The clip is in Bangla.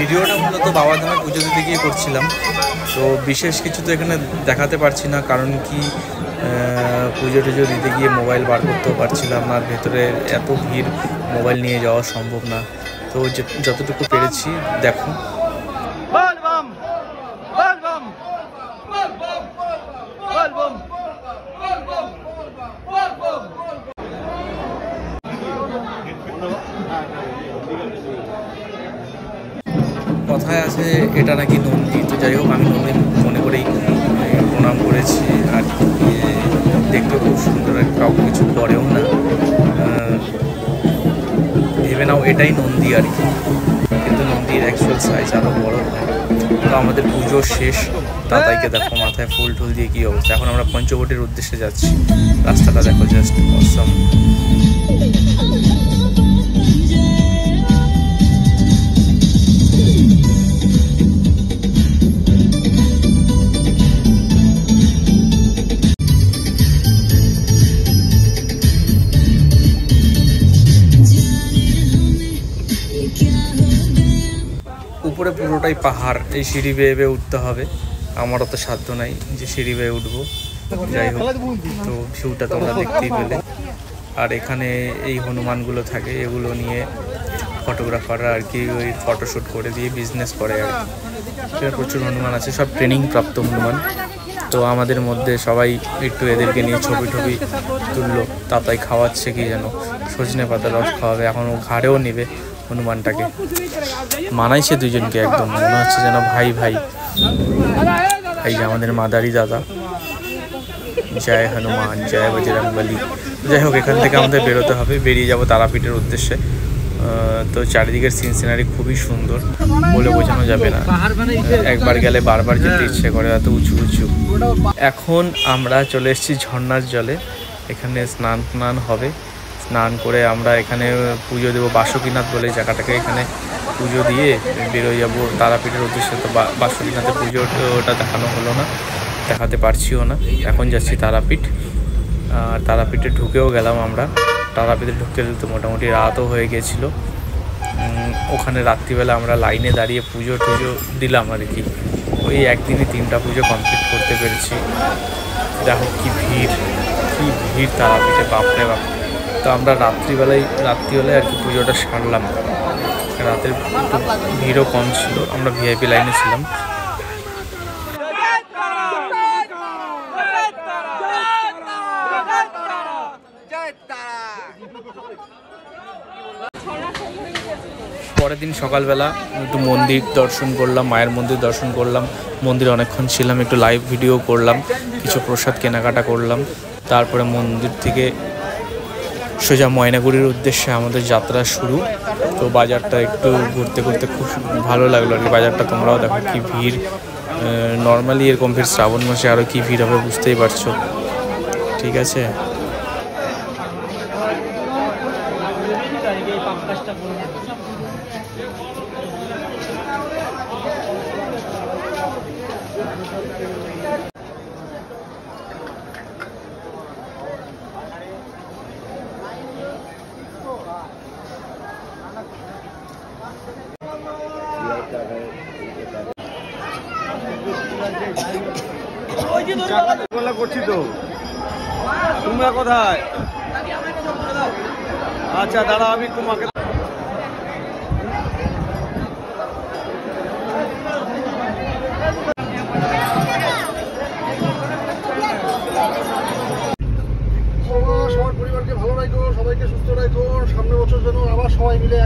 ভিডিওটা মূলত বাবাধামে পুজো দিতে গিয়ে করছিলাম। তো বিশেষ কিছু তো এখানে দেখাতে পারছি না, কারণ কি পুজো টুজো দিতে গিয়ে মোবাইল বার করতেও পারছিলাম না, আর ভেতরে এত ভিড় মোবাইল নিয়ে যাওয়া সম্ভব না। তো যতটুকু পেরেছি দেখো। কথায় আছে এটা নাকি নন্দী, তো যাই হোক আমি নন্দী মনে করেই প্রণাম করেছি। আর দেখতেও খুব সুন্দর, আর কাউকে কিছু করেও না, ভেবে নাও এটাই নন্দী আর কি, কিন্তু নন্দীর অ্যাকচুয়াল সাইজ আরও বড় হয়। তো আমাদের পুজো শেষ, তাতাইকে দেখো মাথায় ফুল টুল দিয়ে কী অবস্থা। এখন আমরা পঞ্চবটির উদ্দেশ্যে যাচ্ছি, রাস্তাটা দেখো জাস্ট অসম। উপরে পুরোটাই পাহাড়, এই সিঁড়ি বেয়ে বেয়ে উঠতে হবে। আমার অত সাধ্য নাই যে সিঁড়ি বেয়ে উঠবো। যাই হোক, তো ভিউটা তোমরা দেখতেই পেলে। আর এখানে এই হনুমানগুলো থাকে, এগুলো নিয়ে ফটোগ্রাফাররা আর কি ওই ফটোশ্যুট করে দিয়ে বিজনেস করে আর কি। প্রচুর হনুমান আছে, সব ট্রেনিং প্রাপ্ত হনুমান। তো আমাদের মধ্যে সবাই একটু এদেরকে নিয়ে ছবি টবি তুললো। তাতাই খাওয়াচ্ছে কি যেন সজনে পাতা রস খাওয়াবে, এখন ও ঘাড়েও নেবে হনুমানটাকে। মানাইছে দুজনকে একদম, মনে হচ্ছে যেন ভাই ভাই। এই যে আমাদের মাদারি দাদা, জয় হনুমান জয় বজরংবলী। যাই হোক, এখান থেকে আমাদের বেরোতে হবে, বেরিয়ে যাব তারাপীঠের উদ্দেশ্যে। তো চারিদিকের সিন সিনারি খুবই সুন্দর, বলে বোঝানো যাবে না। একবার গেলে বারবার যেতে ইচ্ছে করে, এত উঁচু উঁচু। এখন আমরা চলে এসেছি ঝর্ণার জলে, এখানে স্নান হবে। স্নান করে আমরা এখানে পুজো দেবো, বাসুকীনাথ বলে জায়গাটাকে, এখানে পুজো দিয়ে বেরোয় যাবো তারাপীঠের উদ্দেশ্যে। তো বাসুকীনাথের পুজোটা দেখানো হলো না, দেখাতে পারছিও না। এখন যাচ্ছি তারাপীঠ, আর তারাপীঠে ঢুকেও গেলাম আমরা। তারাপীঠে ঢুকতে ঢুকতে মোটামুটি রাতও হয়ে গেছিলো। ওখানে রাত্রিবেলা আমরা লাইনে দাঁড়িয়ে পুজো টুজো দিলাম আর কি। ওই একদিনই 3টা পুজো কমপ্লিট করতে পেরেছি। দেখো কি ভিড় তারাপীঠে, বাপরে বাপ। তো আমরা রাত্রিবেলায় আর কি পুজোটা সারলাম। রাতের একটু ভিড়ও কম ছিল, আমরা ভিআইপি লাইনে ছিলাম। পরের দিন সকালবেলা একটু মন্দির দর্শন করলাম, মায়ের মন্দির দর্শন করলাম। মন্দিরে অনেকক্ষণ ছিলাম, একটু লাইভ ভিডিও করলাম, কিছু প্রসাদ কেনাকাটা করলাম। তারপরে মন্দির থেকে সোজা ময়নাগুড়ির উদ্দেশ্যে আমাদের যাত্রা শুরু। তো বাজারটা একটু ঘুরতে ঘুরতে খুব ভালো লাগলো আর কি। বাজারটা তোমরাও দেখো কি ভিড়, নর্মালি এরকম ভিড়, শ্রাবণ মাসে আরও কি ভিড় হবে বুঝতেই পারছো। ঠিক আছে, করছি তো। তোমরা কোথায়? আচ্ছা দাঁড়া, আমি তোমাকে সবার পরিবারকে ভালো রাখো, সবাইকে সুস্থ রাখো। সামনের বছর যেন আবার সবাই মিলে